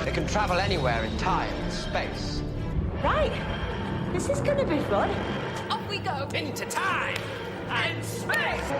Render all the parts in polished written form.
It can travel anywhere in time and space. Right. This is gonna be fun. Off we go into time and space!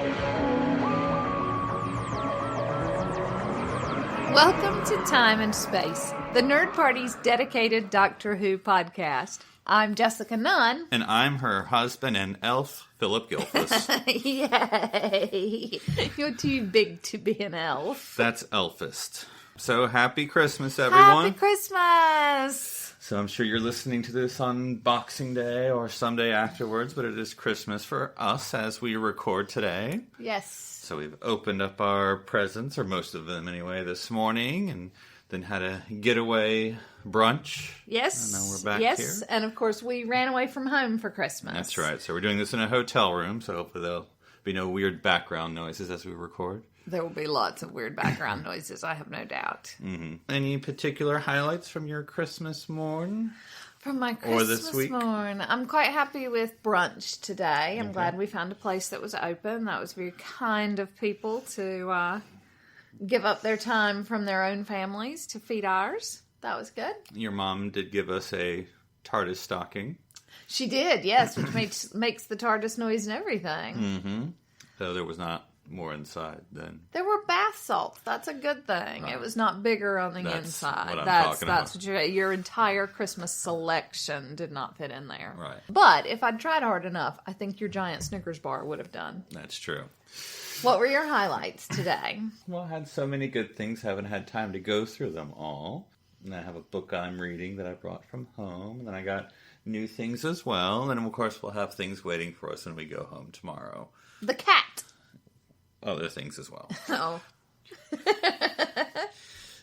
Welcome to Time and Space, the Nerd Party's dedicated Doctor Who podcast. I'm Jessica Nunn. And I'm her husband and elf, Phillip Gilfus. Yay! You're too big to be an elf. That's elfist. So happy Christmas, everyone. Happy Christmas! So I'm sure you're listening to this on Boxing Day or someday afterwards, but it is Christmas for us as we record today. Yes. So we've opened up our presents, or most of them anyway, this morning, and then had a getaway brunch. Yes. And now we're back here. Yes, and of course we ran away from home for Christmas. That's right. So we're doing this in a hotel room, so hopefully there'll be no weird background noises as we record. There will be lots of weird background noises, I have no doubt. Mm-hmm. Any particular highlights from your Christmas morn? From my Or this Christmas week? morn, I'm quite happy with brunch today. I'm glad we found a place that was open. That was very kind of people to give up their time from their own families to feed ours. That was good. Your mom did give us a TARDIS stocking. She did, yes, which makes the TARDIS noise and everything. Mm-hmm. So there was not more inside then. There were bath salts. That's a good thing. It was not bigger on the That's inside. what I'm That's talking about. what your entire Christmas selection did not fit in there. Right. But if I'd tried hard enough, I think your giant Snickers bar would have done. That's true. What were your highlights today? Well, I had so many good things, haven't had time to go through them all. And I have a book I'm reading that I brought from home. And then I got new things as well. And of course, we'll have things waiting for us when we go home tomorrow. The cat. Other things as well. Oh.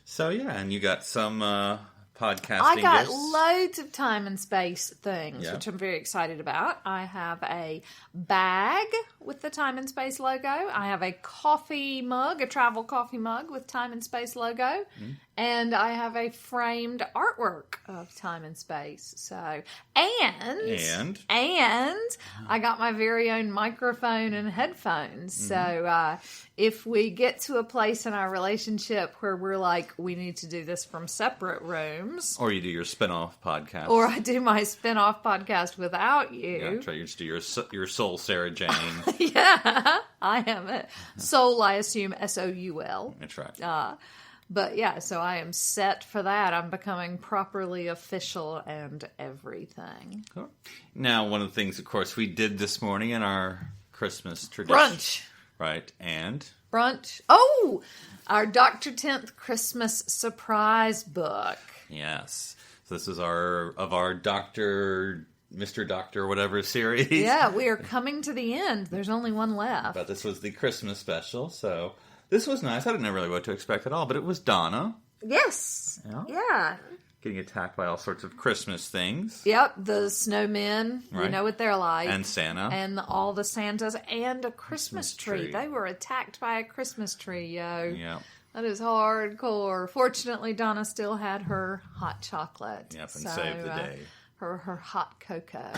So, yeah, and you got some podcasting I got gifts. loads of time and space things, Yeah. which I'm very excited about. I have a bag with the Time and Space logo. I have a coffee mug, a travel coffee mug with Time and Space logo. And I have a framed artwork of Time and Space. So, and I got my very own microphone and headphones. So, if we get to a place in our relationship where we're like, we need to do this from separate rooms, Or you do your spin-off podcast. or I do my spin-off podcast without you. Yeah, try to do your soul, Sarah Jane. Yeah, I am a soul, I assume, S-O-U-L. That's right. But yeah, so I am set for that. I'm becoming properly official and everything. Cool. Now, one of the things, of course, we did this morning in our Christmas tradition. Brunch. Right, and? Brunch. Oh, our Dr. 10th Christmas surprise book. Yes. So this is our Mr. Doctor, whatever series. Yeah, we are coming to the end. There's only one left. But this was the Christmas special, so this was nice. I didn't know really what to expect at all, but it was Donna. Yes. Yeah. Getting attacked by all sorts of Christmas things. Yep, the snowmen, you Right. know what they're like. And Santa. And all the Santas and a Christmas tree. tree. They were attacked by a Christmas tree, yo. Yeah. That is hardcore. Fortunately, Donna still had her hot chocolate. Yep, and saved the day. Her hot cocoa.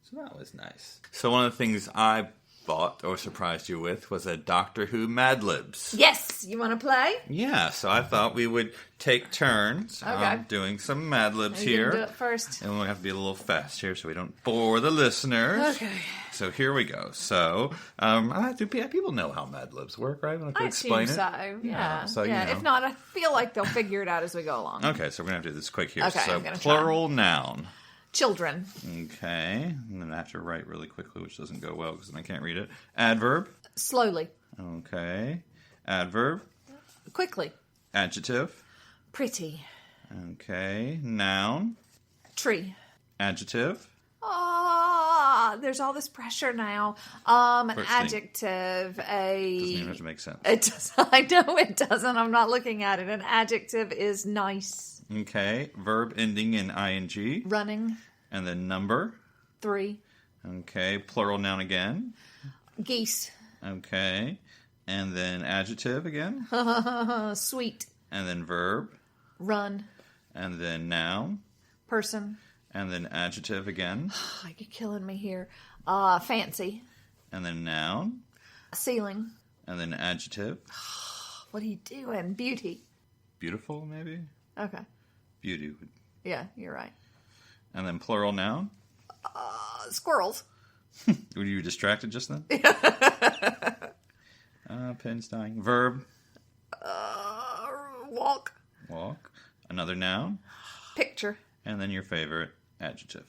So that was nice. So one of the things I bought or surprised you with was a Doctor Who Mad Libs. Yes, you want to play? Yeah, so I thought we would take turns doing some Mad Libs here. You can do it first. And we'll have to be a little fast here so we don't bore the listeners. Okay. So here we go. So, people know how Mad Libs work, right? I don't have to I explain assume it. so. Yeah. So, you know. If not, I feel like they'll figure it out as we go along. Okay, so we're going to have to do this quick here. Okay, so I'm gonna plural noun. Children. Okay. And then I have to write really quickly, which doesn't go well because then I can't read it. Adverb. Slowly. Okay. Adverb. Quickly. Adjective. Pretty. Okay. Noun. Tree. Adjective. There's all this pressure now. An First thing. adjective, a... Doesn't even have to make sense. It does. I know it doesn't. I'm not looking at it. An adjective is nice. Okay. Verb ending in ing. Running. And then number. 3. Okay. Plural noun again. Geese. Okay. And then adjective again. Sweet. And then verb. Run. And then noun. Person. And then adjective again. Oh, you're killing me here. Fancy. And then noun. Ceiling. And then adjective. What are you doing? Beauty. Beautiful, maybe? Okay. Beauty would... Yeah, you're right. And then plural noun? Squirrels. Were you distracted just then? Pen's dying. Verb? Walk. Walk. Another noun? Picture. And then your favorite adjective?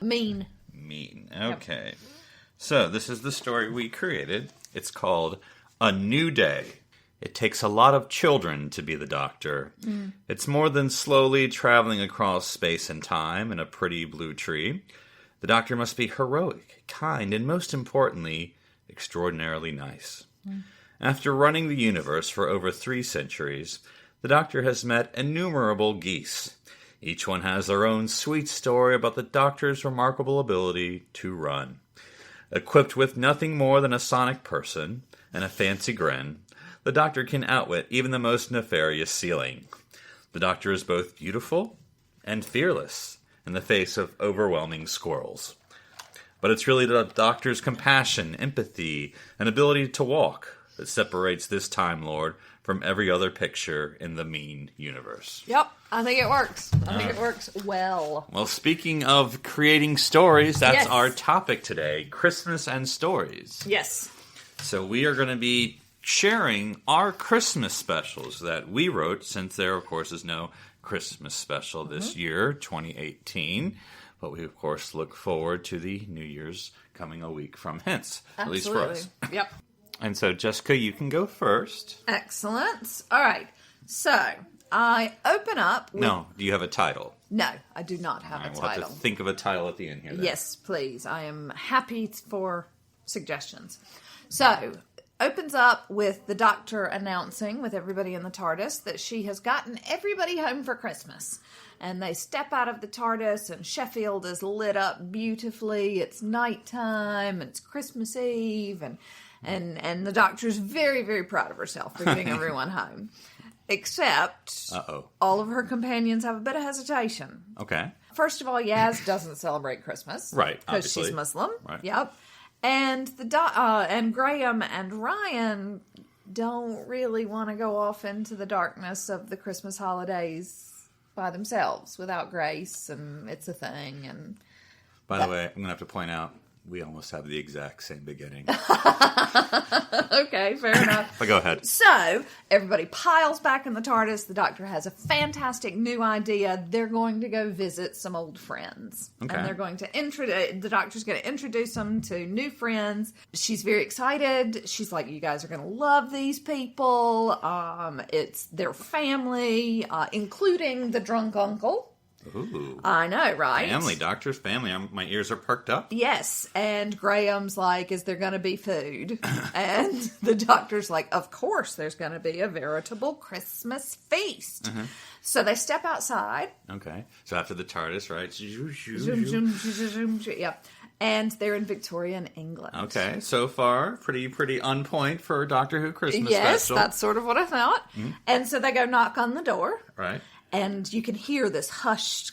Mean. Mean. Okay. Yep. So this is the story we created. It's called A New Day. It takes a lot of children to be the Doctor. It's more than slowly traveling across space and time in a pretty blue tree. The Doctor must be heroic, kind, and most importantly, extraordinarily nice. After running the universe for over 3 centuries, the Doctor has met innumerable geese. Each one has their own sweet story about the Doctor's remarkable ability to run. Equipped with nothing more than a sonic person and a fancy grin, the Doctor can outwit even the most nefarious ceiling. The Doctor is both beautiful and fearless in the face of overwhelming squirrels. But it's really the Doctor's compassion, empathy, and ability to walk that separates this Time Lord from every other picture in the Mean universe. Yep, I think it works. I think it works well. Well, speaking of creating stories, that's our topic today, Christmas and stories. Yes. So we are going to be sharing our Christmas specials that we wrote, since there, of course, is no Christmas special this year, 2018. But we, of course, look forward to the New Year's coming a week from hence, at least for us. Yep. And so, Jessica, you can go first. Excellent. All right. So, I open up with... No, do you have a title? No, I do not have a We'll title. have to think of a title at the end here. Then. Yes, please. I am happy for suggestions. So, opens up with the Doctor announcing with everybody in the TARDIS that she has gotten everybody home for Christmas. And they step out of the TARDIS and Sheffield is lit up beautifully. It's nighttime, it's Christmas Eve, and the Doctor's very, very proud of herself for getting everyone home. Except all of her companions have a bit of hesitation. Okay. First of all, Yaz doesn't celebrate Christmas. Right, because she's Muslim. Right. Yep. And and Graham and Ryan don't really want to go off into the darkness of the Christmas holidays by themselves without Grace, and it's a thing. And by the way, I'm going to have to point out, we almost have the exact same beginning. Okay, fair enough. But go ahead. So, everybody piles back in the TARDIS. The Doctor has a fantastic new idea. They're going to go visit some old friends. Okay. And they're going to the Doctor's going to introduce them to new friends. She's very excited. She's like, you guys are going to love these people. It's their family, including the drunk uncle. Ooh. I know, right? Family, Doctor's family. My ears are perked up. Yes, and Graham's like, is there going to be food? And the Doctor's like, of course there's going to be a veritable Christmas feast. So they step outside. Okay. So after the TARDIS, right? Zoom, zoom, zoom, zoom, zoom, yeah. And they're in Victorian England. Okay, so far, pretty on point for Doctor Who Christmas special. Yes, that's sort of what I thought. And so they go knock on the door. Right. And you can hear this hush,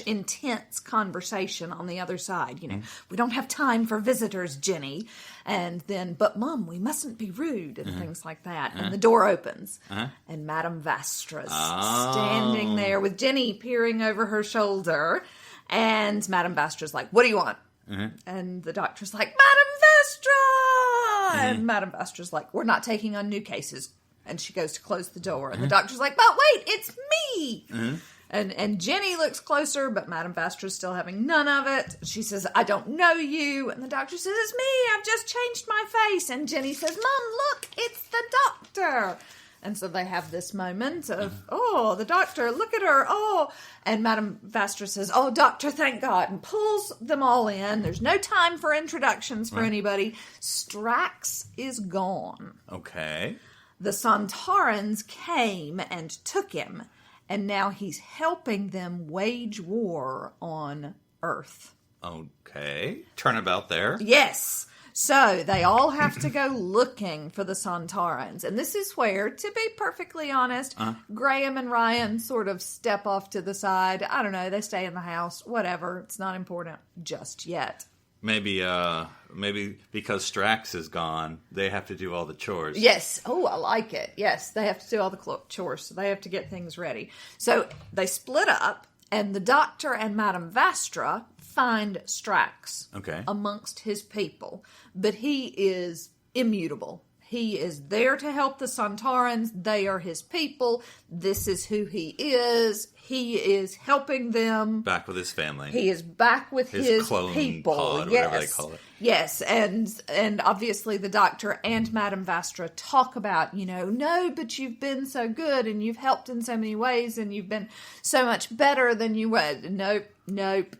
intense conversation on the other side. You know, we don't have time for visitors, Jenny. And then, but Mum, we mustn't be rude, and things like that. And the door opens, and Madame Vastra's standing there with Jenny peering over her shoulder. And Madame Vastra's like, what do you want? And the Doctor's like, Madame Vastra! And Madame Vastra's like, we're not taking on new cases. And she goes to close the door. And the Doctor's like, but wait, it's me! And Jenny looks closer, but Madame Vastra's still having none of it. She says, I don't know you. And the Doctor says, it's me, I've just changed my face. And Jenny says, Mum, look, it's the Doctor. And so they have this moment of, oh, the Doctor, look at her, oh. And Madame Vastra says, oh, Doctor, thank God, and pulls them all in. There's no time for introductions for anybody. Strax is gone. Okay. The Sontarans came and took him, and now he's helping them wage war on Earth. Okay. Turnabout there. Yes. So they all have to go looking for the Sontarans. And this is where, to be perfectly honest, Graham and Ryan sort of step off to the side. I don't know, they stay in the house, whatever. It's not important just yet. Maybe because Strax is gone, they have to do all the chores. Yes. Oh, I like it. Yes, they have to do all the chores, so they have to get things ready. So they split up, and the Doctor and Madame Vastra find Strax amongst his people. But he is immutable. He is there to help the Sontarans. They are his people. This is who he is. He is helping them. Back with his family. He is back with his clone people. pod, yes. whatever they call it. Yes, and obviously the Doctor and Madame Vastra talk about, no, but you've been so good and you've helped in so many ways and you've been so much better than you were. Nope.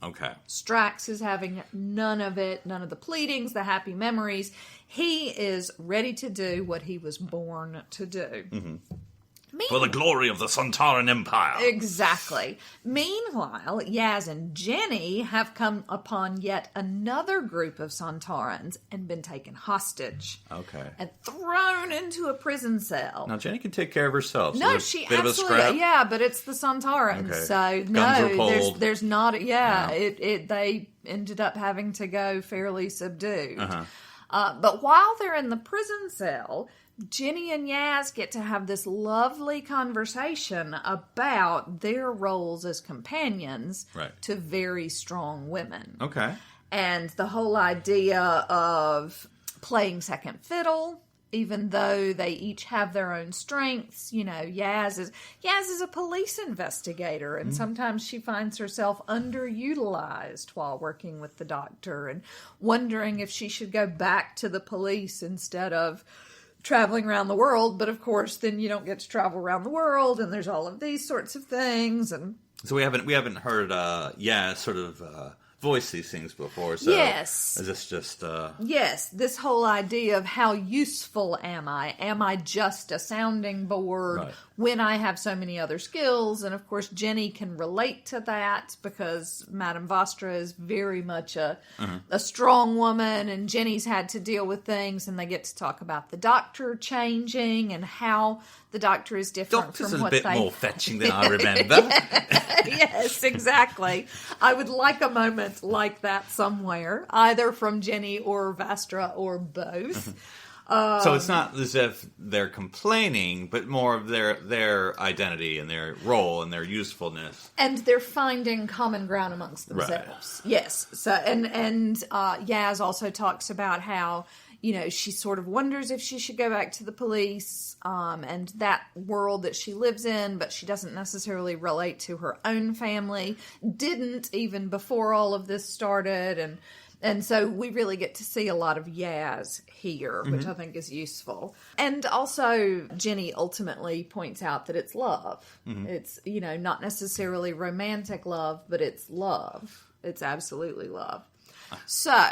Okay. Strax is having none of it, none of the pleadings, the happy memories. He is ready to do what he was born to do. Mm-hmm. For the glory of the Sontaran Empire. Exactly. Meanwhile, Yaz and Jenny have come upon yet another group of Sontarans and been taken hostage. Okay. And thrown into a prison cell. Now, Jenny can take care of herself. So No, she absolutely, yeah, but it's the Sontarans. Okay. So, Guns were no, pulled. there's not, they ended up having to go fairly subdued. But while they're in the prison cell, Jenny and Yaz get to have this lovely conversation about their roles as companions to very strong women. Okay. And the whole idea of playing second fiddle, even though they each have their own strengths. Yaz is a police investigator, and sometimes she finds herself underutilized while working with the Doctor and wondering if she should go back to the police instead of traveling around the world. But of course, then you don't get to travel around the world, and there's all of these sorts of things. And so we haven't heard sort of voice these things before. So yes, is this just yes, this whole idea of how useful am I? Am I just a sounding board when I have so many other skills? And of course, Jenny can relate to that because Madame Vastra is very much a strong woman, and Jenny's had to deal with things, and they get to talk about the Doctor changing and how the Doctor is different Doctor's from what a bit they... more fetching than I remember. Yes, exactly. I would like a moment like that somewhere, either from Jenny or Vastra or both. So it's not as if they're complaining, but more of their identity and their role and their usefulness. And they're finding common ground amongst themselves. Right. Yes. So and Yaz also talks about how, she sort of wonders if she should go back to the police and that world that she lives in, but she doesn't necessarily relate to her own family. Didn't even before all of this started. And so we really get to see a lot of Yaz here, which I think is useful. And also, Jenny ultimately points out that it's love. It's, not necessarily romantic love, but it's love. It's absolutely love. So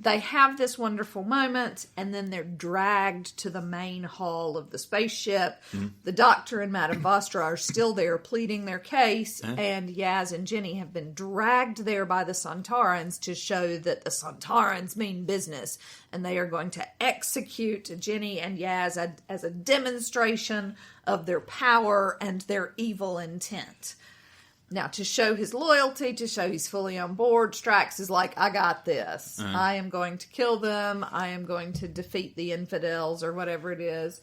they have this wonderful moment, and then they're dragged to the main hall of the spaceship. The Doctor and Madame Vastra are still there pleading their case, and Yaz and Jenny have been dragged there by the Sontarans to show that the Sontarans mean business, and they are going to execute Jenny and Yaz as a demonstration of their power and their evil intent. Now, to show his loyalty, to show he's fully on board, Strax is like, I got this. I am going to kill them. I am going to defeat the infidels or whatever it is.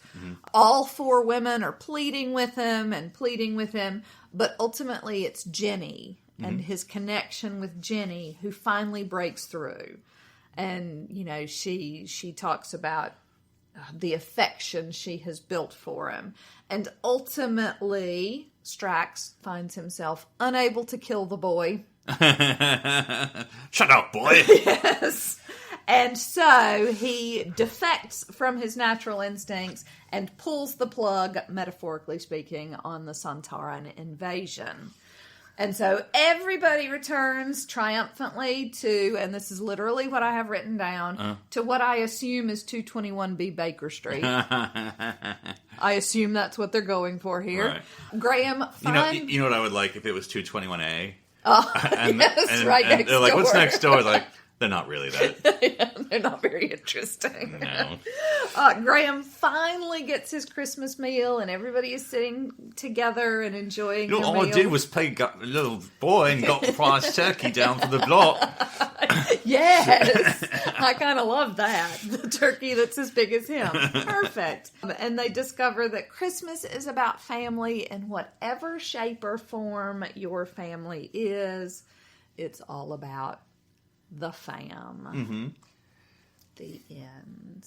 All four women are pleading with him, but ultimately it's Jenny and his connection with Jenny who finally breaks through. And, she talks about the affection she has built for him. And ultimately, Strax finds himself unable to kill the boy. Shut up, boy! Yes. And so he defects from his natural instincts and pulls the plug, metaphorically speaking, on the Sontaran invasion. And so everybody returns triumphantly to, and this is literally what I have written down, to what I assume is 221B Baker Street. I assume that's what they're going for here. Right. Graham, you know what I would like if it was 221A? Right next door. They're like, what's next door? Like, They're not really that. Yeah, they're not very interesting. No. Graham finally gets his Christmas meal, and everybody is sitting together and enjoying You know, their all meal. I did was play a little boy and got the prize turkey down for the block. Yes! I kind of love that. The turkey that's as big as him. Perfect. And they discover that Christmas is about family in whatever shape or form your family is. It's all about the fam. Mm-hmm. The end.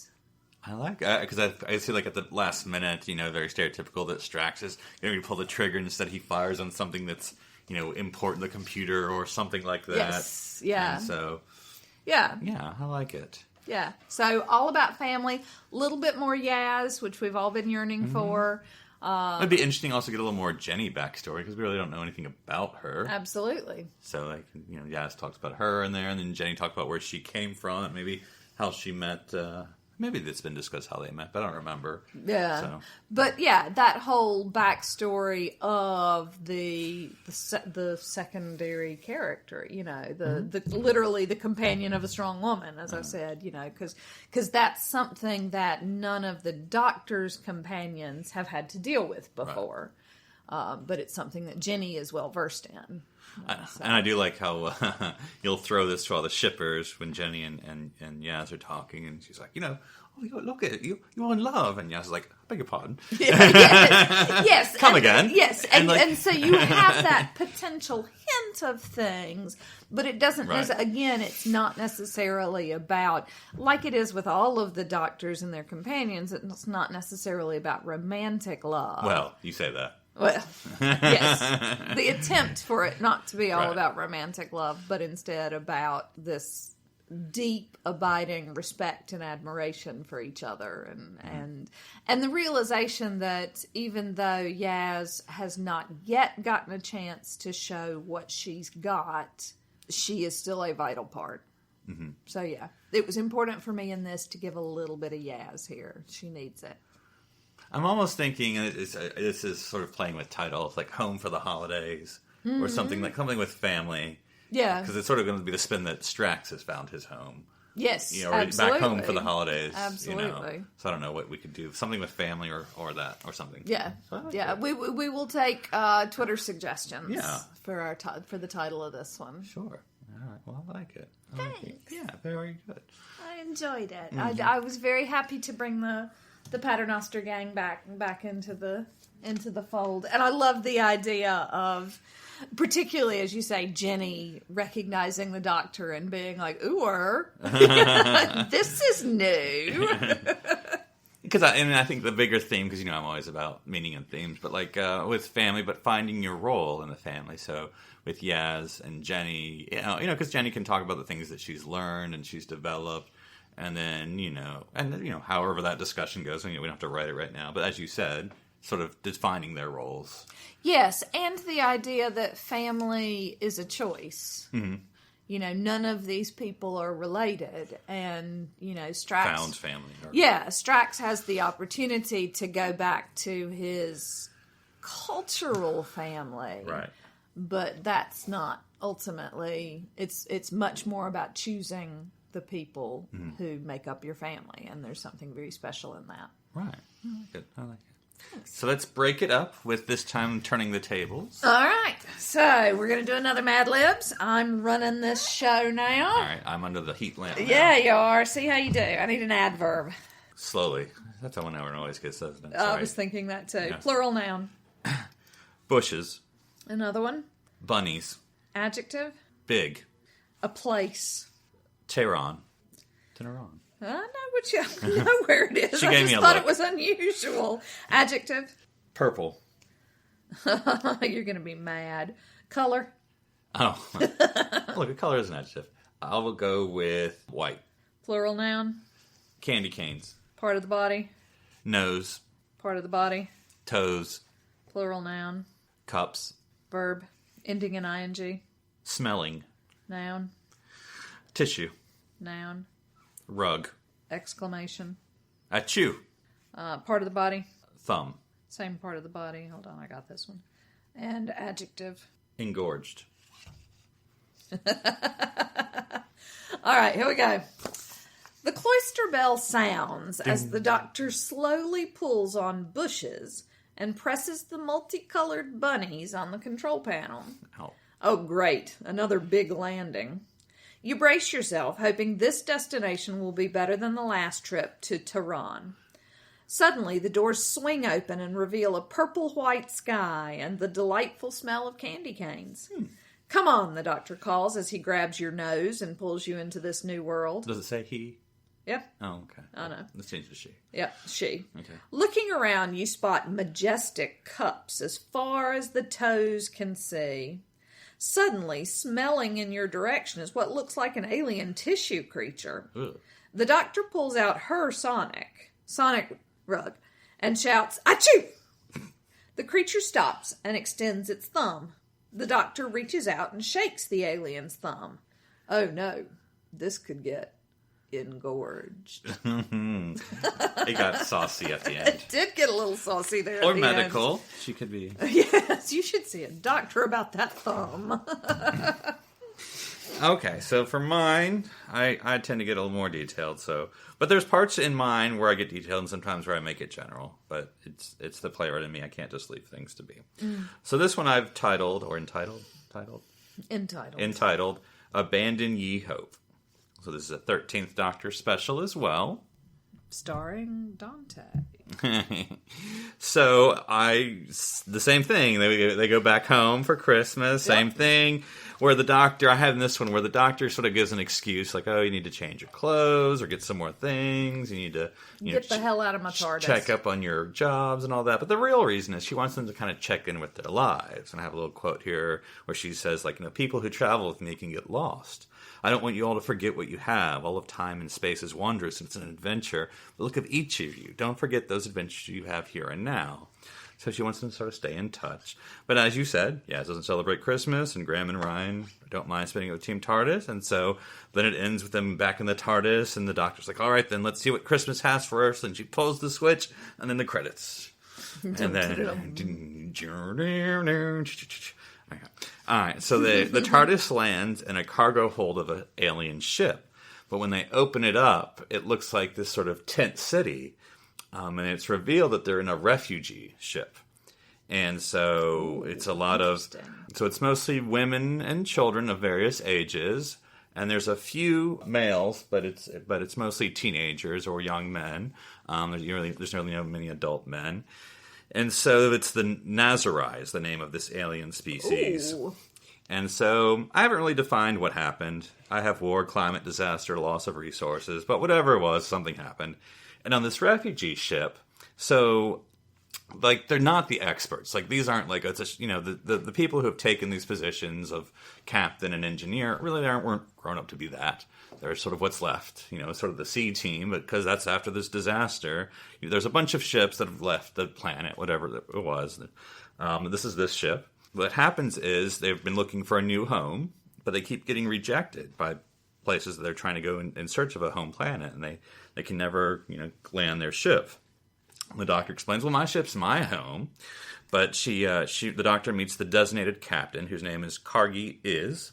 I like that because I see like at the last minute, you know, very stereotypical that Strax is going to pull the trigger and instead he fires on something that's, you know, important, the computer or something like that. Yes, yeah. And so, Yeah. yeah, I like it. Yeah. So all about family. A little bit more Yaz, which we've all been yearning for. It'd be interesting also to get a little more Jenny backstory because we really don't know anything about her. Absolutely. So, like, you know, Yaz talks about her in there, and then Jenny talks about where she came from, and maybe how she met. Maybe it's been discussed how they met, but I don't remember. Yeah. So. But yeah, that whole backstory of the secondary character, you know, the literally the companion of a strong woman, as I said, you know, because that's something that none of the Doctor's companions have had to deal with before. Right. But it's something that Jenny is well versed in. And I do like how you'll throw this to all the shippers when Jenny and Yaz are talking, and she's like, you know, oh, look at it, you're in love, and Yaz is like, I beg your pardon. Yes. Come again. Yes, and so you have that potential hint of things, but it doesn't, again, it's not necessarily about, like it is with all of the Doctors and their companions, it's not necessarily about romantic love. Well, you say that. Well, yes. The attempt for it not to be all about romantic love, but instead about this deep, abiding respect and admiration for each other. And the realization that even though Yaz has not yet gotten a chance to show what she's got, she is still a vital part. Mm-hmm. So, yeah, it was important for me in this to give a little bit of Yaz here. She needs it. I'm almost thinking this is sort of playing with titles like Home for the Holidays or something with family. Yeah. Because it's sort of going to be the spin that Strax has found his home. Yes, you know, or absolutely. back home for the holidays. Absolutely. You know? So I don't know what we could do. Something with family or that or something. Yeah. So like yeah. We will take Twitter suggestions for for the title of this one. Sure. All right. Well, I like it. Thanks. Like it. Yeah, very good. I enjoyed it. Mm-hmm. I was very happy to bring the Paternoster gang back into the fold. And I love the idea of, particularly as you say, Jenny recognizing the Doctor and being like, ooh, this is new. Because I think the bigger theme, because, you know, I'm always about meaning and themes, but like with family, but finding your role in the family. So with Yaz and Jenny, you know, because Jenny can talk about the things that she's learned and she's developed. And then, however that discussion goes, we don't have to write it right now. But as you said, sort of defining their roles. Yes, and the idea that family is a choice. Mm-hmm. You know, none of these people are related. And, you know, Strax... Found family. Yeah, Strax has the opportunity to go back to his cultural family. Right. But that's not ultimately... It's much more about choosing the people who make up your family, and there's something very special in that. Right. I like it. Thanks. So let's break it up with this time turning the tables. All right. So we're going to do another Mad Libs. I'm running this show now. All right. I'm under the heat lamp now. Yeah, you are. See how you do. I need an adverb. Slowly. That's how one hour always gets, doesn't it? I was thinking that too. Yeah. Plural noun. Bushes. Another one. Bunnies. Adjective. Big. A place. Tehran. I know where it is. She gave me a thought look. It was unusual. Adjective. Purple. You're going to be mad. Color. Oh. Look, a color is an adjective. I will go with white. Plural noun. Candy canes. Part of the body. Nose. Part of the body. Toes. Plural noun. Cups. Verb. Ending in ing. Smelling. Noun. Tissue. Noun. Rug. Exclamation. Achoo. Part of the body. Thumb. Same part of the body. Hold on, I got this one. And adjective. Engorged. All right, here we go. The cloister bell sounds as the Doctor slowly pulls on bushes and presses the multicolored bunnies on the control panel. Ow. Oh, great. Another big landing. You brace yourself, hoping this destination will be better than the last trip to Tehran. Suddenly, the doors swing open and reveal a purple-white sky and the delightful smell of candy canes. Come on, the Doctor calls as he grabs your nose and pulls you into this new world. Does it say he? Yep. Oh, okay. I know. Let's change to she. Yep, she. Okay. Looking around, you spot majestic cups as far as the toes can see. Suddenly, smelling in your direction is what looks like an alien tissue creature. Ugh. The Doctor pulls out her sonic rug, and shouts, "Achoo!" The creature stops and extends its thumb. The Doctor reaches out and shakes the alien's thumb. Oh no, this could get engorged. It got saucy at the end. It did get a little saucy there. Or at the medical. end. She could be. Yes, you should see a doctor about that thumb. Okay, so for mine, I tend to get a little more detailed. But there's parts in mine where I get detailed, and sometimes where I make it general. But it's the playwright in me. I can't just leave things to be. So this one I've entitled "Abandon Ye Hope." So this is a 13th Doctor special as well. Starring Dante. So the same thing. They go back home for Christmas. Same thing. Where the Doctor, I have in this one where the Doctor sort of gives an excuse like, oh, you need to change your clothes or get some more things. You need to get the hell out of my TARDIS. Check up on your jobs and all that. But the real reason is she wants them to kind of check in with their lives. And I have a little quote here where she says, like, people who travel with me can get lost. I don't want you all to forget what you have. All of time and space is wondrous, and it's an adventure. But look at each of you. Don't forget those adventures you have here and now. So she wants them to sort of stay in touch. But as you said, Yaz doesn't celebrate Christmas, and Graham and Ryan don't mind spending it with Team TARDIS. And so then it ends with them back in the TARDIS, and the Doctor's like, all right, then let's see what Christmas has for us. And she pulls the switch, and then the credits. And then... All right, so the TARDIS lands in a cargo hold of an alien ship. But when they open it up, it looks like this sort of tent city. And it's revealed that they're in a refugee ship. And so it's a lot of... So it's mostly women and children of various ages. And there's a few males, but it's mostly teenagers or young men. There's really no many adult men. And so it's the Nazari is the name of this alien species. Ooh. And so I haven't really defined what happened. I have war, climate, disaster, loss of resources. But whatever it was, something happened. And on this refugee ship, so, like, they're not the experts. Like, these aren't, like, the people who have taken these positions of captain and engineer really weren't grown up to be that. They're sort of what's left, sort of the C team, because that's after this disaster. There's a bunch of ships that have left the planet, whatever it was. This is this ship. What happens is they've been looking for a new home, but they keep getting rejected by places that they're trying to go in search of a home planet, and they can never, land their ship. The Doctor explains, well, my ship's my home, but the Doctor meets the designated captain, whose name is Kargi Is,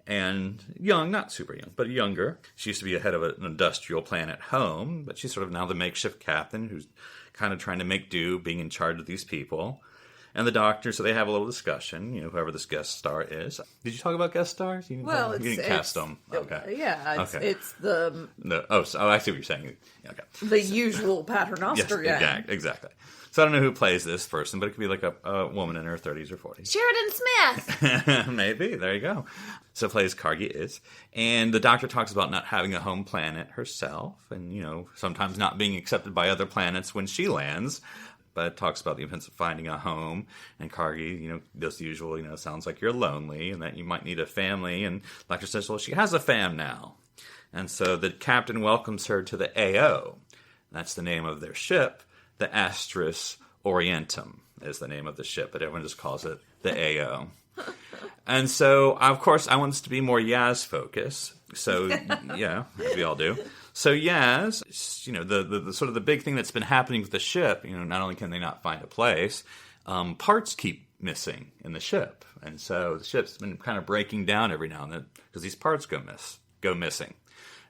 and young, not super young, but younger. She used to be head of an industrial planet home, but she's sort of now the makeshift captain who's kind of trying to make do being in charge of these people. And the Doctor, so they have a little discussion, whoever this guest star is. Did you talk about guest stars? You didn't cast them. Okay. Yeah, it's the... I see what you're saying. Okay. The usual Paternoster gang. Yeah, exactly. So I don't know who plays this person, but it could be like a woman in her 30s or 40s. Sheridan Smith! Maybe. There you go. So plays Kargi Is. And the Doctor talks about not having a home planet herself and, sometimes not being accepted by other planets when she lands. But it talks about the importance of finding a home. And Kargi, does the usual, sounds like you're lonely and that you might need a family. And the Doctor says, well, she has a fam now. And so the captain welcomes her to the AO. That's the name of their ship. The Astris Orientum is the name of the ship, but everyone just calls it the AO. And so, of course, I want this to be more Yaz-focused. So, yeah, as we all do. So Yaz, the sort of the big thing that's been happening with the ship, not only can they not find a place, parts keep missing in the ship. And so the ship's been kind of breaking down every now and then because these parts go miss. go missing.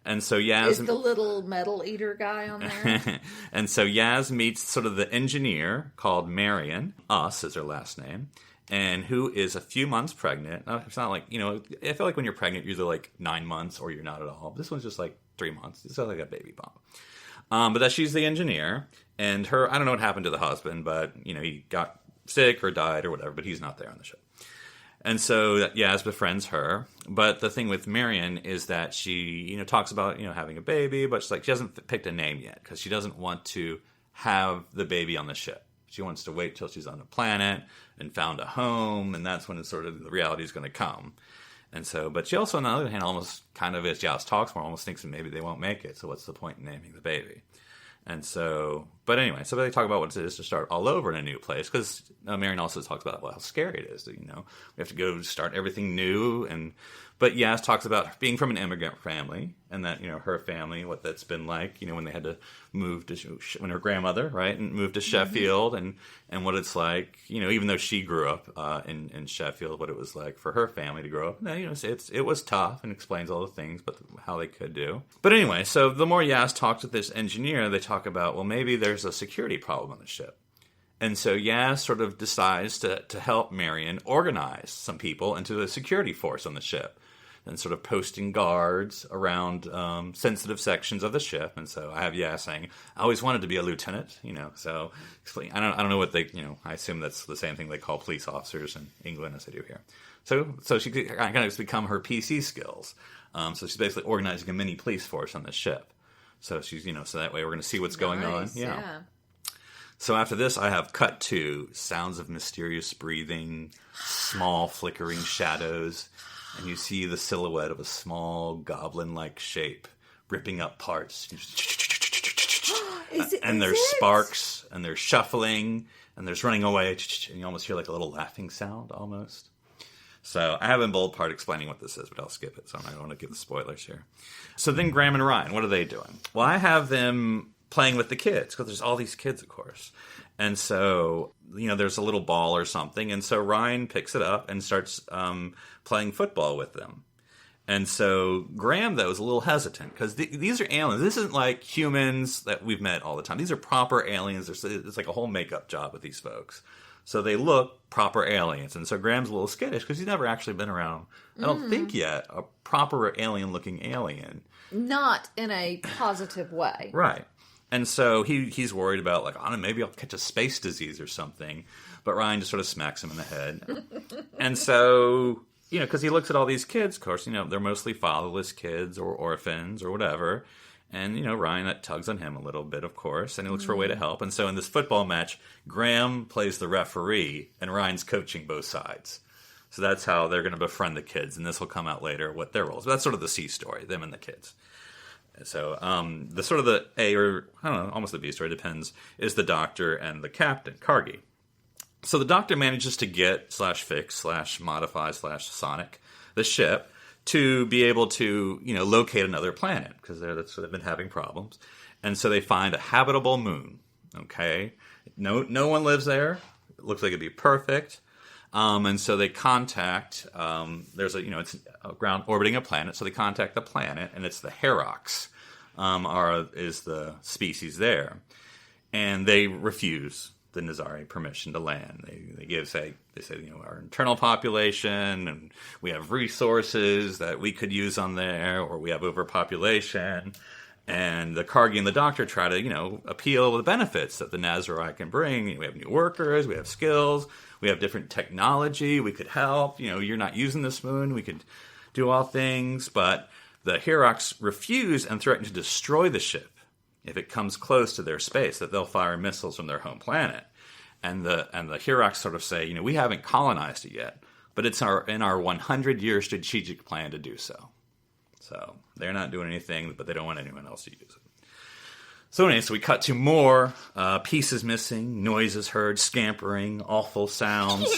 And so Yaz... Is the little metal eater guy on there? And so Yaz meets sort of the engineer called Marion. Us is her last name. And who is a few months pregnant. It's not like, I feel like when you're pregnant, you're either like 9 months or you're not at all. This one's just like 3 months. It's like a baby bump. But that she's the engineer. And I don't know what happened to the husband, but, he got sick or died or whatever, but he's not there on the ship. And so Yaz befriends her. But the thing with Marion is that she, talks about, having a baby, but she hasn't picked a name yet because she doesn't want to have the baby on the ship. She wants to wait till she's on a planet and found a home, and that's when it's sort of the reality is going to come. And so, but she also, on the other hand, almost kind of, as Yaz talks more, almost thinks that maybe they won't make it. So what's the point in naming the baby? And so, but anyway, so they talk about what it is to start all over in a new place, because Marion also talks about how scary it is that, we have to go start everything new. But Yaz talks about being from an immigrant family, and that, her family, what that's been like, when they had to move to, when her grandmother, right, and moved to Sheffield, and what it's like, even though she grew up in Sheffield, what it was like for her family to grow up. Now, it was tough, and explains all the things, but how they could do. But anyway, so the more Yaz talks with this engineer, they talk about, well, maybe there's a security problem on the ship. And so Yaz sort of decides to help Marion organize some people into the security force on the ship, and sort of posting guards around sensitive sections of the ship. And so I have Yaz saying, I always wanted to be a lieutenant, so I don't know what they, I assume that's the same thing they call police officers in England as they do here. So she kind of become her PC skills. So she's basically organizing a mini police force on the ship. So she's, so that way we're going to see what's going on. Yeah. So after this, I have cut to sounds of mysterious breathing, small flickering shadows, and you see the silhouette of a small goblin-like shape ripping up parts. And there's sparks, and there's shuffling, and there's running away, and you almost hear like a little laughing sound almost. So I have in bold part explaining what this is, but I'll skip it, so I don't want to give the spoilers here. So then Graham and Ryan, what are they doing? Well, I have them playing with the kids, because there's all these kids, of course. And so, there's a little ball or something, and so Ryan picks it up and starts playing football with them. And so Graham, though, is a little hesitant, because these are aliens. This isn't like humans that we've met all the time. These are proper aliens. It's like a whole makeup job with these folks. So they look proper aliens. And so Graham's a little skittish, because he's never actually been around, I don't think yet, a proper alien-looking alien. Not in a positive way. Right. And so he's worried about, like, I don't know, maybe I'll catch a space disease or something. But Ryan just sort of smacks him in the head. And so, because he looks at all these kids, of course, they're mostly fatherless kids or orphans or whatever. And, Ryan, that tugs on him a little bit, of course. And he looks for a way to help. And so in this football match, Graham plays the referee and Ryan's coaching both sides. So that's how they're going to befriend the kids. And this will come out later, what their roles. But that's sort of the C story, them and the kids. So the sort of the A, or I don't know, almost the B story, depends, is the Doctor and the Captain, Cargie. So the Doctor manages to get /fix /modify /sonic the ship to be able to, locate another planet, because they've been having problems. And so they find a habitable moon, okay? No one lives there. It looks like it'd be perfect. And so they contact, there's it's a ground orbiting a planet, so they contact the planet, and it's the Herox, is the species there. And they refuse the Nazari permission to land. They say, our internal population, and we have resources that we could use on there, or we have overpopulation. And the Cargie and the Doctor try to, appeal the benefits that the Nazari can bring. We have new workers, we have skills, we have different technology, we could help. You're not using this moon, we could do all things. But the Herox refuse and threaten to destroy the ship if it comes close to their space, that they'll fire missiles from their home planet. And the Herox sort of say, we haven't colonized it yet, but it's in our 100-year strategic plan to do so. So they're not doing anything, but they don't want anyone else to use it. So anyway, we cut to more pieces missing, noises heard, scampering, awful sounds.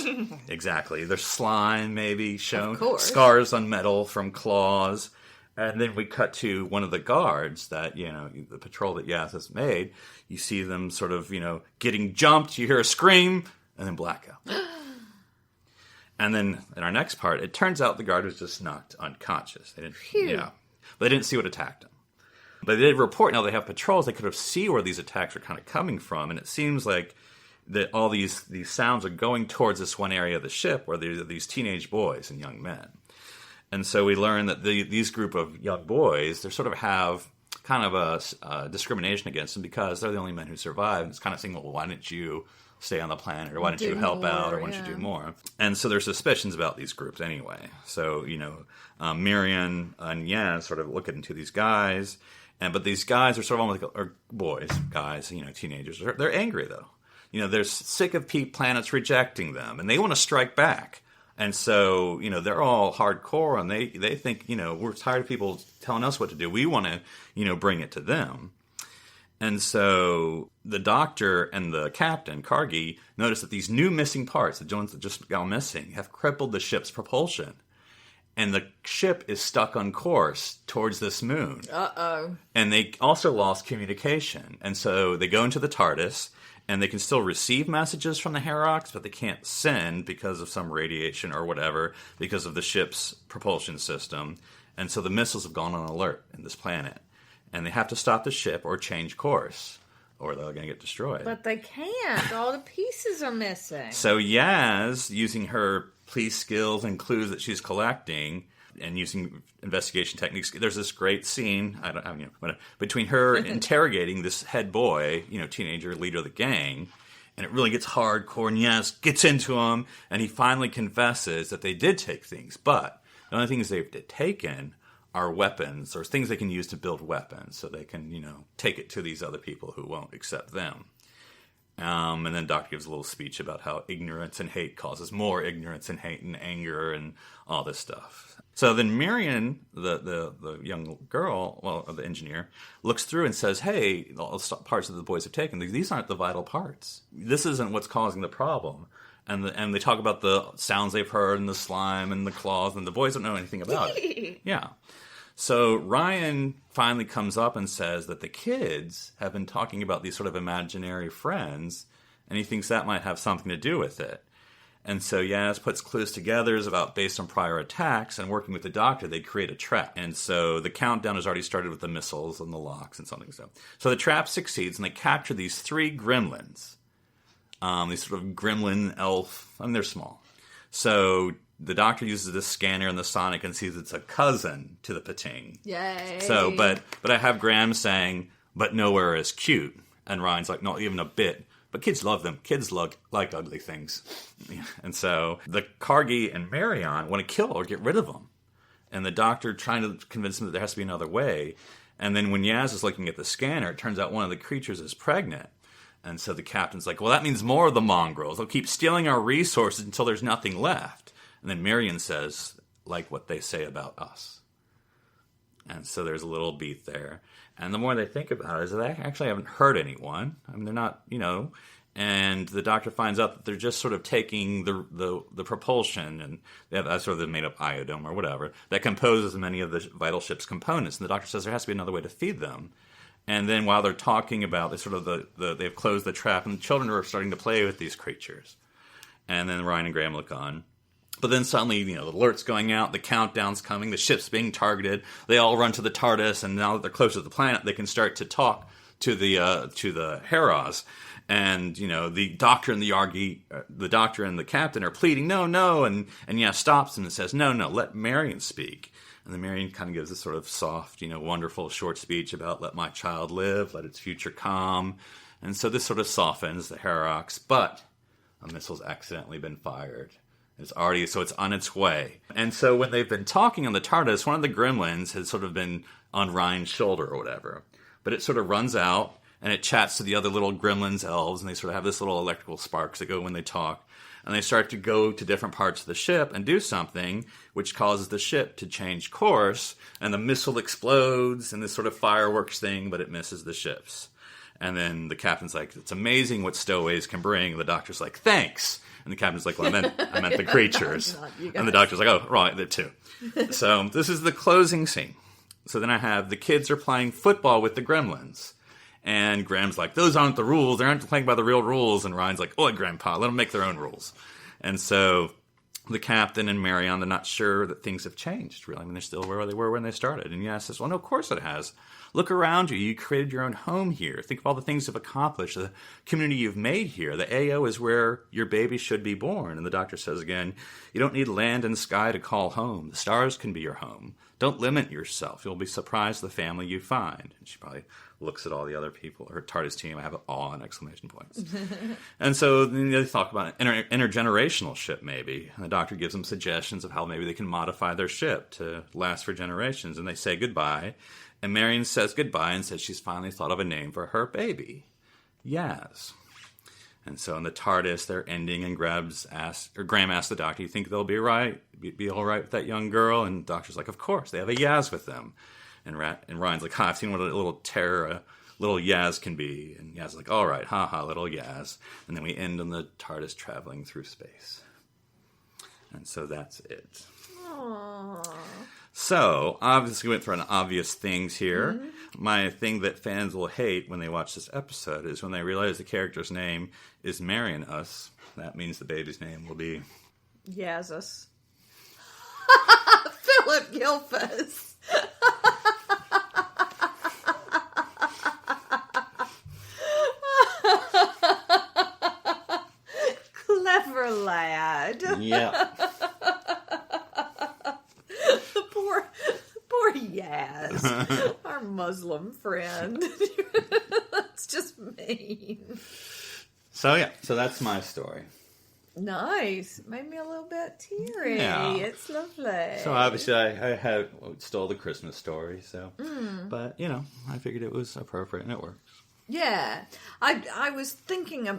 Exactly. There's slime maybe shown, scars on metal from claws. And then we cut to one of the guards that, the patrol that Yaz has made. You see them sort of, getting jumped. You hear a scream, and then blackout. And then in our next part, it turns out the guard was just knocked unconscious. They didn't, But they didn't see what attacked them. But they did report, now they have patrols, they could have see where these attacks are kind of coming from, and it seems like that all these sounds are going towards this one area of the ship where there are these teenage boys and young men. And so we learn that these group of young boys, they sort of have kind of a discrimination against them because they're the only men who survive. It's kind of saying, well, why didn't you stay on the planet, or why didn't you help out, or why didn't you do more? And so there's suspicions about these groups anyway. So, Miriam and Yaz sort of look into these guys, but these guys are sort of almost like, or boys, guys, teenagers. They're angry, though. They're sick of planets rejecting them, and they want to strike back. And so, they're all hardcore, and they think, we're tired of people telling us what to do. We want to, bring it to them. And so the Doctor and the captain, Kargi, notice that these new missing parts, the ones that just gone missing, have crippled the ship's propulsion. And the ship is stuck on course towards this moon. Uh-oh. And they also lost communication. And so they go into the TARDIS, and they can still receive messages from the Herox, but they can't send because of some radiation or whatever, because of the ship's propulsion system. And so the missiles have gone on alert in this planet. And they have to stop the ship or change course, or they're going to get destroyed. But they can't. All the pieces are missing. So Yaz, using her police skills and clues that she's collecting, and using investigation techniques, there's this great scene between her interrogating this head boy, teenager, leader of the gang, and it really gets hardcore, and Yaz gets into him, and he finally confesses that they did take things, but the only things they've taken are weapons, or things they can use to build weapons, so they can, take it to these other people who won't accept them. And then Doctor gives a little speech about how ignorance and hate causes more ignorance and hate and anger and all this stuff. So then Miriam, the young girl, the engineer, looks through and says, hey, all the parts that the boys have taken, these aren't the vital parts. This isn't what's causing the problem. And they talk about the sounds they've heard and the slime and the claws, and the boys don't know anything about it. Yeah. So Ryan finally comes up and says that the kids have been talking about these sort of imaginary friends, and he thinks that might have something to do with it. And so Yaz puts clues together based on prior attacks, and working with the Doctor, they create a trap. And so the countdown has already started with the missiles and the locks and something. So the trap succeeds, and they capture these 3 gremlins. These sort of gremlin elf, they're small. So the Doctor uses this scanner and the sonic and sees it's a cousin to the Pating. Yay. So, but I have Graham saying, but nowhere as cute. And Ryan's like, not even a bit. But kids love them. Kids like ugly things. And so the Kargi and Marion want to kill or get rid of them. And the Doctor trying to convince them that there has to be another way. And then when Yaz is looking at the scanner, it turns out one of the creatures is pregnant. And so the captain's like, well, that means more of the mongrels. They'll keep stealing our resources until there's nothing left. And then Marion says, like what they say about us. And so there's a little beat there. And the more they think about it, is that they actually haven't hurt anyone. They're not, and the Doctor finds out that they're just sort of taking the propulsion, and they have that sort of the made-up iodome or whatever, that composes many of the vital ship's components. And the Doctor says there has to be another way to feed them. And then while they're talking about they've closed the trap, and the children are starting to play with these creatures. And then Ryan and Graham look on. But then suddenly, the alert's going out, the countdown's coming, the ship's being targeted. They all run to the TARDIS, and now that they're close to the planet, they can start to talk to the Heroes. And the Doctor and the Doctor and the Captain are pleading, no, and stops them and says, no, let Marion speak. And then Marion kind of gives this sort of soft, wonderful short speech about let my child live, let its future come. And so this sort of softens the Herox, but a missile's accidentally been fired. It's on its way. And so when they've been talking on the TARDIS, one of the gremlins has sort of been on Ryan's shoulder or whatever. But it sort of runs out, and it chats to the other little gremlins, elves, and they sort of have this little electrical sparks that go when they talk. And they start to go to different parts of the ship and do something, which causes the ship to change course, and the missile explodes, and this sort of fireworks thing, but it misses the ships. And then the captain's like, it's amazing what stowaways can bring. And the Doctor's like, thanks. And the captain's like, well, I meant the creatures. And the Doctor's like, oh, right, the two. So this is the closing scene. So then I have the kids are playing football with the gremlins. And Graham's like, those aren't the rules. They aren't playing by the real rules. And Ryan's like, oh, Grandpa, let them make their own rules. And so the captain and Marion, they're not sure that things have changed, really. I mean, they're still where they were when they started. And Yaz says, well, no, of course it has. Look around you. You created your own home here. Think of all the things you've accomplished, the community you've made here. The AO is where your baby should be born. And the Doctor says again, you don't need land and sky to call home. The stars can be your home. Don't limit yourself. You'll be surprised at the family you find. And she probably looks at all the other people, her TARDIS team. I have awe and exclamation points. And so they talk about an intergenerational ship, maybe. And the Doctor gives them suggestions of how maybe they can modify their ship to last for generations. And they say goodbye. And Marion says goodbye and says she's finally thought of a name for her baby. Yaz. And so in the TARDIS, they're ending, and Graham asks the Doctor, you think they'll be be all right with that young girl? And the Doctor's like, of course, they have a Yaz with them. And Ryan's like, I've seen what a little terror little Yaz can be. And Yaz's like, all right, little Yaz. And then we end on the TARDIS traveling through space. And so that's it. Aww. So, obviously we went through obvious things here. Mm-hmm. My thing that fans will hate when they watch this episode is when they realize the character's name is marrying us. That means the baby's name will be... Yazus. Phillip Gilfus. Clever lad. Yeah. Poor Yaz, our Muslim friend. That's just mean. So that's my story. Nice. Made me a little bit teary. Yeah. It's lovely. So obviously I stole the Christmas story, so. But, I figured it was appropriate and it works. Yeah. I was thinking a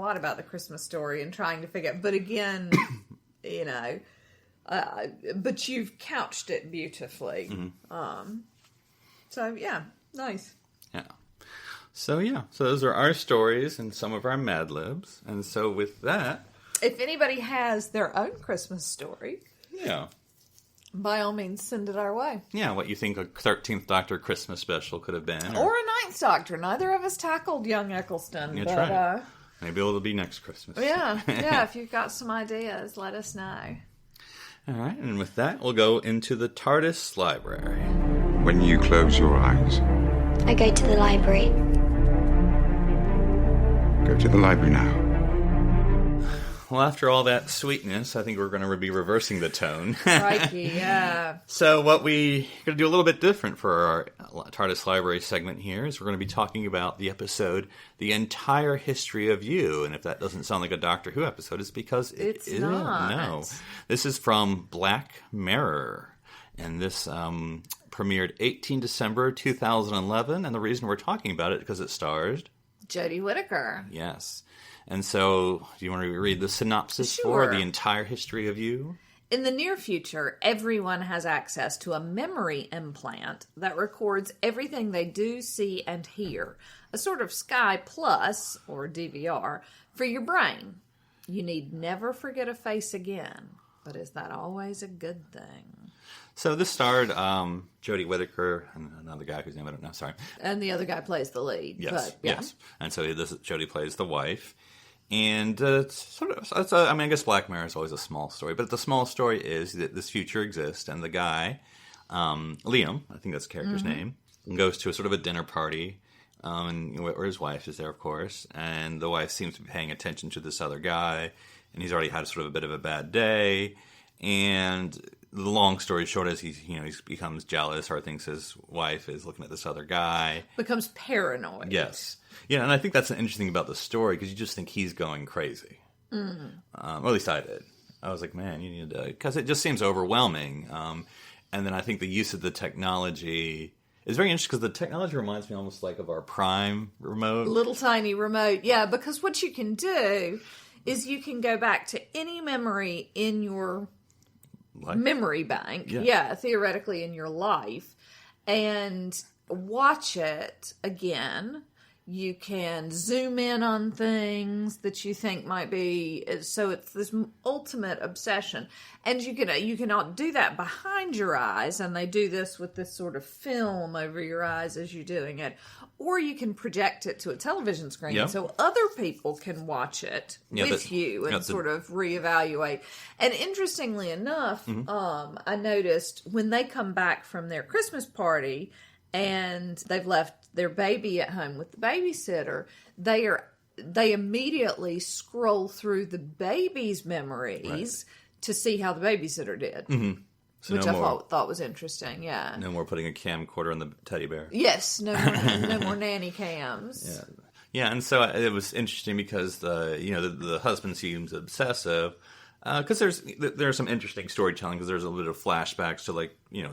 lot about the Christmas story and trying to figure out, but again, but you've couched it beautifully. Mm-hmm. So yeah, nice. Yeah. So those are our stories and some of our Mad Libs. And so with that, if anybody has their own Christmas story, yeah, by all means send it our way. Yeah, what you think a 13th Doctor Christmas special could have been. Or a 9th Doctor. Neither of us tackled young Eccleston. That's right. Maybe it'll be next Christmas. Yeah, if you've got some ideas, let us know. All right, and with that, we'll go into the TARDIS library. When you close your eyes, I go to the library. Go to the library now. Well, after all that sweetness, I think we're going to be reversing the tone. Crikey, yeah. So what we're going to do a little bit different for our TARDIS Library segment here is we're going to be talking about the episode, The Entire History of You. And if that doesn't sound like a Doctor Who episode, it's because it's isn't. Not. No. This is from Black Mirror. And this premiered 18 December 2011. And the reason we're talking about it is because it stars... Jodie Whittaker. Yes. And so, do you want to read the synopsis for The Entire History of You? In the near future, everyone has access to a memory implant that records everything they do, see, and hear. A sort of Sky Plus, or DVR, for your brain. You need never forget a face again. But is that always a good thing? So this starred Jodie Whittaker and another guy whose name I don't know. Sorry. And the other guy plays the lead. Yes, but, yeah. yes. And so Jodie plays the wife. And I guess Black Mirror is always a small story, but the small story is that this future exists, and the guy, Liam, I think that's the character's name, goes to a sort of a dinner party, where his wife is there, of course, and the wife seems to be paying attention to this other guy, and he's already had sort of a bit of a bad day, and the long story short is he becomes jealous or thinks his wife is looking at this other guy. Becomes paranoid. Yes. Yeah, and I think that's the interesting about the story, because you just think he's going crazy. Or at least I did. I was like, man, you need to... Because it just seems overwhelming. And then I think the use of the technology is very interesting, because the technology reminds me almost like of our Prime remote. Little tiny remote, yeah, because what you can do is you can go back to any memory in your memory bank, theoretically in your life, and watch it again. You can zoom in on things that you think might be, so it's this ultimate obsession. And you can do that behind your eyes, and they do this with this sort of film over your eyes as you're doing it. Or you can project it to a television screen so other people can watch it with you and sort of reevaluate. And interestingly enough, I noticed when they come back from their Christmas party and they've left their baby at home with the babysitter, they immediately scroll through the baby's memories to see how the babysitter did. Mm-hmm. So which I thought was interesting, yeah. No more putting a camcorder on the teddy bear. Yes, no more nanny cams. Yeah, and so it was interesting because the husband seems obsessive. Because there's some interesting storytelling, because there's a little bit of flashbacks to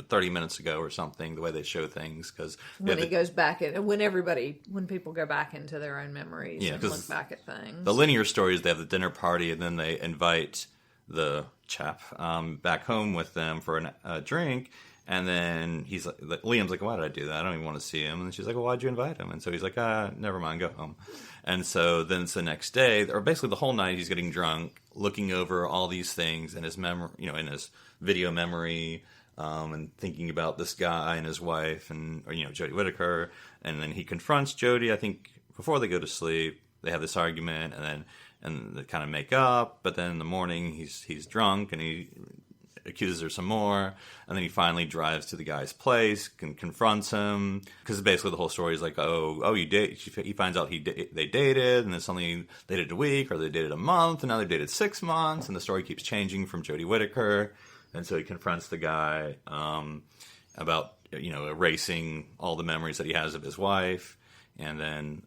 30 minutes ago or something, the way they show things. Because when he goes back when people go back into their own memories and look back at things. The linear stories, they have the dinner party and then they invite the chap back home with them for a drink. And then Liam's like, why did I do that? I don't even want to see him. And she's like, well, why'd you invite him? And so he's like, never mind, go home. And so then it's the next day, or basically the whole night, he's getting drunk, looking over all these things in his memory, in his video memory, and thinking about this guy and his wife and Jodie Whittaker. And then he confronts Jodie, I think, before they go to sleep. They have this argument, and they kind of make up. But then in the morning, he's drunk, and he accuses her some more, and then he finally drives to the guy's place and confronts him, because basically the whole story is like, you date. He finds out they dated, and then suddenly they dated a week, or they dated a month, and now they dated 6 months, and the story keeps changing from Jodie Whittaker, and so he confronts the guy about erasing all the memories that he has of his wife, and then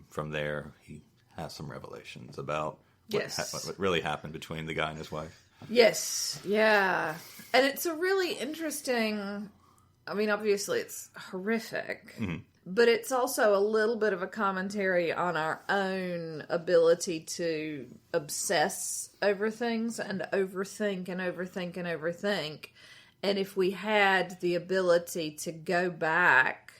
from there he has some revelations about what really happened between the guy and his wife. Yes, yeah. And it's a really interesting, obviously it's horrific, but it's also a little bit of a commentary on our own ability to obsess over things and overthink and overthink and overthink. And if we had the ability to go back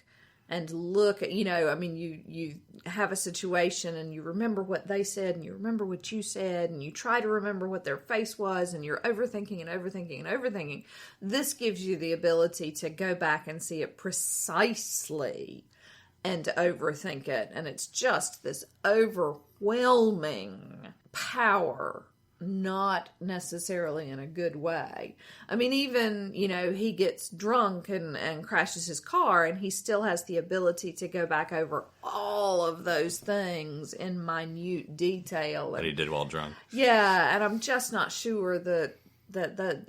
and look at, you have a situation and you remember what they said and you remember what you said and you try to remember what their face was and you're overthinking and overthinking and overthinking. This gives you the ability to go back and see it precisely and overthink it. And it's just this overwhelming power, not necessarily in a good way. Even, he gets drunk and crashes his car, and he still has the ability to go back over all of those things in minute detail. That he did while drunk. Yeah, and I'm just not sure that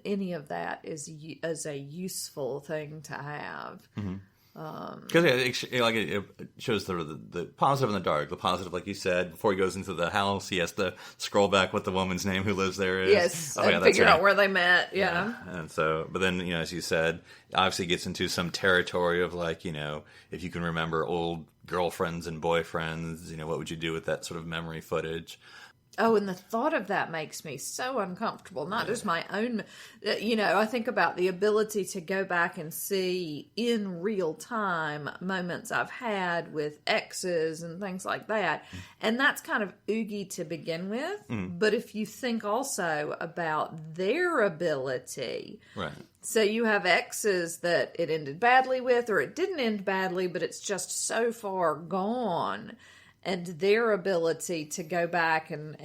any of that is a useful thing to have. Mm-hmm. Because it shows the positive and the dark. The positive, like you said, before he goes into the house, he has to scroll back what the woman's name who lives there is. Yes, and figure out where they met. Yeah. And so, but then as you said, obviously gets into some territory of if you can remember old girlfriends and boyfriends, what would you do with that sort of memory footage? Oh, and the thought of that makes me so uncomfortable. Not just my own, I think about the ability to go back and see in real time moments I've had with exes and things like that. And that's kind of oogie to begin with. But if you think also about their ability. Right. So you have exes that it ended badly with, or it didn't end badly, but it's just so far gone. And their ability to go back and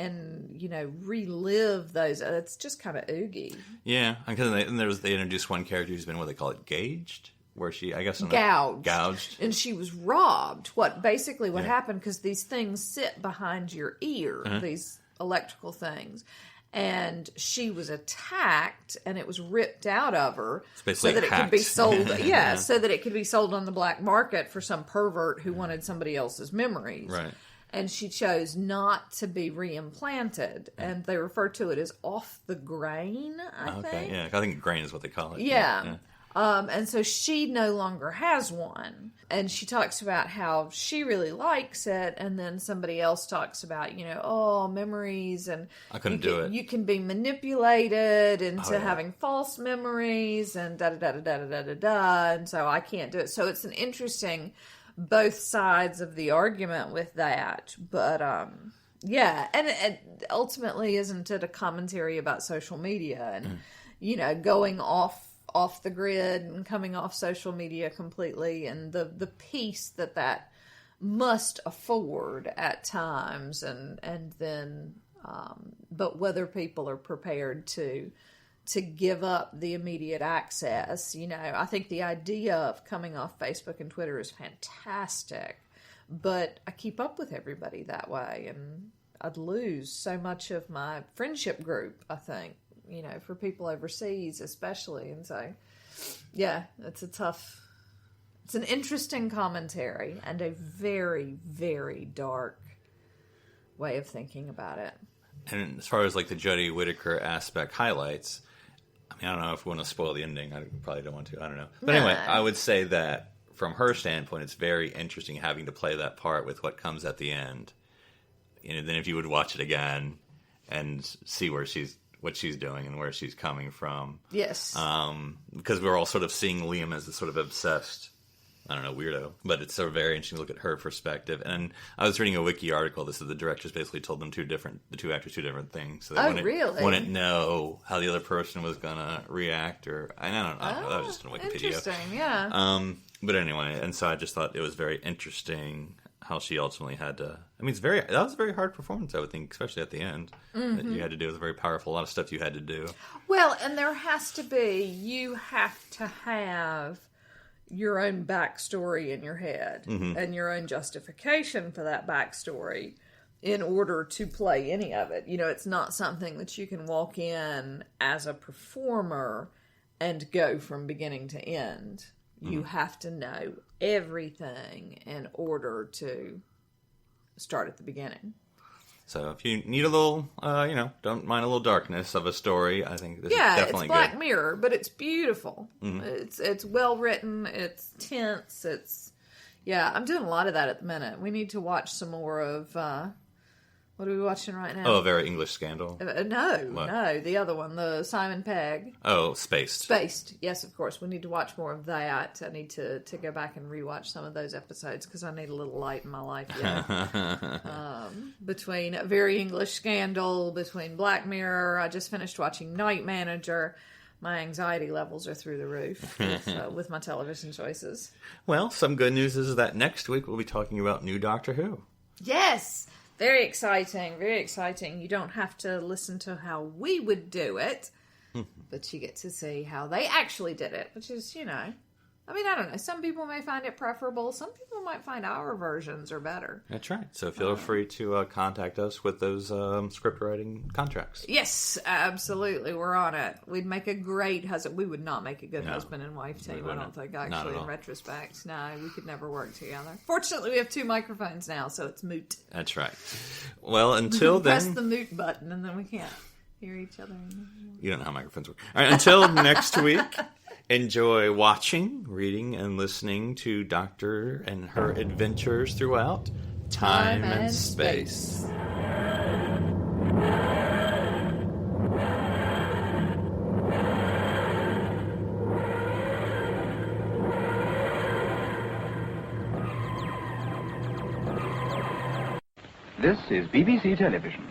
relive those, it's just kind of oogie. Yeah, because they introduced one character who's been, what they call it, gauged, where she, I guess, gouged, and she was robbed. What happened? Because these things sit behind your ear, these electrical things. And she was attacked, and it was ripped out of her so that it could be sold. So that it could be sold on the black market for some pervert who wanted somebody else's memories. Right. And she chose not to be reimplanted, and they refer to it as off the grain. I think. Yeah, I think grain is what they call it. Yeah. And so she no longer has one. And she talks about how she really likes it, and then somebody else talks about, memories, and I couldn't do it. You can be manipulated into having false memories, and da-da-da-da-da-da-da-da, and so I can't do it. So it's an interesting both sides of the argument with that. But yeah, and ultimately, isn't it a commentary about social media and you know, going off the grid and coming off social media completely, and the peace that must afford at times, and then but whether people are prepared to give up the immediate access. You know, I think the idea of coming off Facebook and Twitter is fantastic, but I keep up with everybody that way, and I'd lose so much of my friendship group, I think, you know, for people overseas especially. And so, yeah, it's an interesting commentary and a very, very dark way of thinking about it. And as far as like the Jodie Whittaker aspect highlights, I mean, I don't know if we want to spoil the ending. I probably don't want to. I don't know. But anyway, I would say that from her standpoint, it's very interesting having to play that part with what comes at the end. You know, then if you would watch it again and see what she's doing and where she's coming from. Yes. Because we're all sort of seeing Liam as a sort of obsessed, I don't know, weirdo. But it's sort of very interesting to look at her perspective. And I was reading a wiki article. This is the directors basically told them the two actors two different things. So they wouldn't know how the other person was going to react. Or I don't know. That was just on Wikipedia. Interesting, yeah. But anyway, and so I just thought it was very interesting how she ultimately had to. I mean, that was a very hard performance, I would think, especially at the end. That you had to do. It was very powerful. A lot of stuff you had to do. Well, and there has to be. You have to have your own backstory in your head and your own justification for that backstory in order to play any of it. You know, it's not something that you can walk in as a performer and go from beginning to end. You have to know everything in order to start at the beginning. So if you need a little, don't mind a little darkness of a story, I think this is definitely good. Yeah, it's Black Mirror, but it's beautiful. It's well written. It's tense. I'm doing a lot of that at the minute. We need to watch some more of. What are we watching right now? Oh, A Very English Scandal? No, the other one, the Simon Pegg. Oh, Spaced. Spaced, yes, of course. We need to watch more of that. I need to go back and rewatch some of those episodes because I need a little light in my life yet. Between A Very English Scandal, between Black Mirror, I just finished watching Night Manager. My anxiety levels are through the roof with my television choices. Well, some good news is that next week we'll be talking about new Doctor Who. Yes! Very exciting, very exciting. You don't have to listen to how we would do it, but you get to see how they actually did it, which is, you know, I mean, I don't know. Some people may find it preferable. Some people might find our versions are better. That's right. So feel free to contact us with those script writing contracts. Yes, absolutely. We're on it. We'd make a great husband. We would not make a good husband and wife team, I don't think, actually, in retrospect. No, we could never work together. Fortunately, we have 2 microphones now, so it's moot. That's right. Well, until then... Press the mute button, and then we can't hear each other. You don't know how microphones work. All right, until next week... Enjoy watching, reading, and listening to Doctor and her adventures throughout time and space. This is BBC Television.